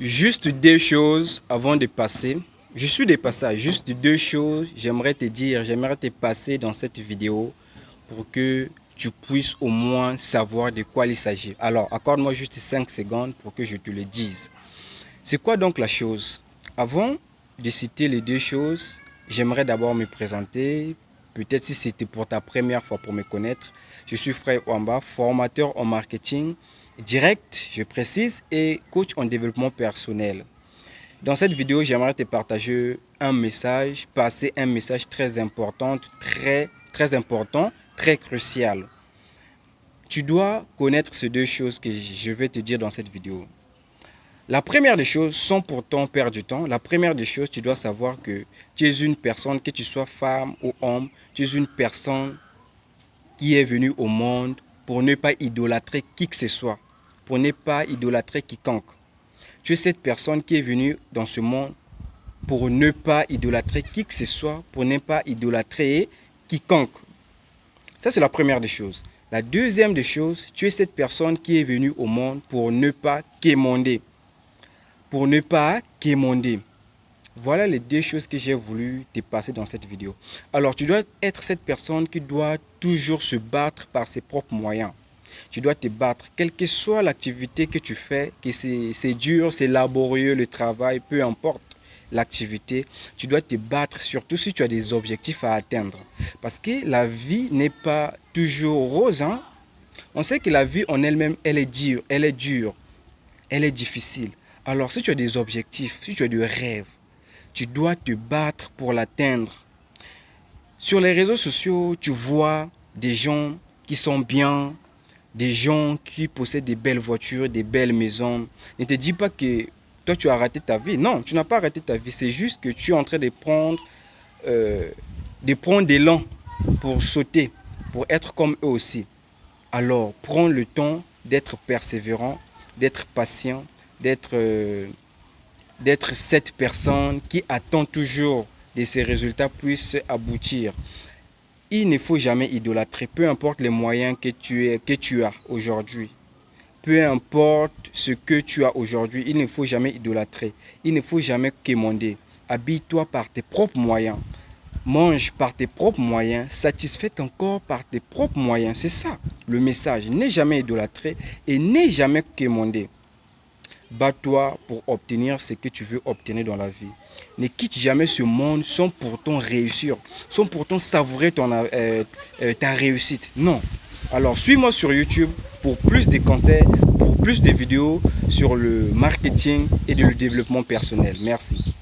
Juste deux choses avant de passer. Je suis dépassé. Juste deux choses, j'aimerais te dire, j'aimerais te passer dans cette vidéo pour que tu puisses au moins savoir de quoi il s'agit. Alors, accorde-moi juste 5 secondes pour que je te le dise. C'est quoi donc la chose? Avant de citer les deux choses, j'aimerais d'abord me présenter. Peut-être si c'était pour ta première fois pour me connaître. Je suis Frère Wamba, formateur en marketing direct, je précise, et coach en développement personnel. Dans cette vidéo, j'aimerais te partager un message, passer un message très important, très crucial. Tu dois connaître ces deux choses que je vais te dire dans cette vidéo. La première des choses, sans pourtant perdre du temps, la première des choses, tu dois savoir que tu es une personne, que tu sois femme ou homme, tu es une personne qui est venue au monde pour ne pas idolâtrer qui que ce soit, pour ne pas idolâtrer quiconque. Tu es cette personne qui est venue dans ce monde pour ne pas idolâtrer qui que ce soit, pour ne pas idolâtrer quiconque. Ça, c'est la première des choses. La deuxième des choses, tu es cette personne qui est venue au monde pour ne pas quémander. Pour ne pas quémander. Voilà les deux choses que j'ai voulu te passer dans cette vidéo. Alors, tu dois être cette personne qui doit toujours se battre par ses propres moyens. Tu dois te battre, quelle que soit l'activité que tu fais, que c'est dur, c'est laborieux, le travail, peu importe l'activité, tu dois te battre, surtout si tu as des objectifs à atteindre. Parce que la vie n'est pas toujours rose. Hein? On sait que la vie en elle-même, elle est dure, elle est difficile. Alors, si tu as des objectifs, si tu as des rêves, tu dois te battre pour l'atteindre. Sur les réseaux sociaux, tu vois des gens qui sont bien, des gens qui possèdent des belles voitures, des belles maisons. Ne te dis pas que toi, tu as raté ta vie. Non, tu n'as pas raté ta vie. C'est juste que tu es en train de prendre l'élan pour sauter, pour être comme eux aussi. Alors, prends le temps d'être persévérant, d'être patient, d'être cette personne qui attend toujours que ces résultats puissent aboutir. Il ne faut jamais idolâtrer, peu importe les moyens que tu as aujourd'hui. Peu importe ce que tu as aujourd'hui, il ne faut jamais idolâtrer. Il ne faut jamais quémander. Habille-toi par tes propres moyens. Mange par tes propres moyens. Satisfais ton corps par tes propres moyens. C'est ça le message. N'aie jamais idolâtré et n'aie jamais quémander. Bats-toi pour obtenir ce que tu veux obtenir dans la vie. Ne quitte jamais ce monde sans pourtant réussir, sans pourtant savourer ta réussite. Non. Alors, suis-moi sur YouTube pour plus de conseils, pour plus de vidéos sur le marketing et le développement personnel. Merci.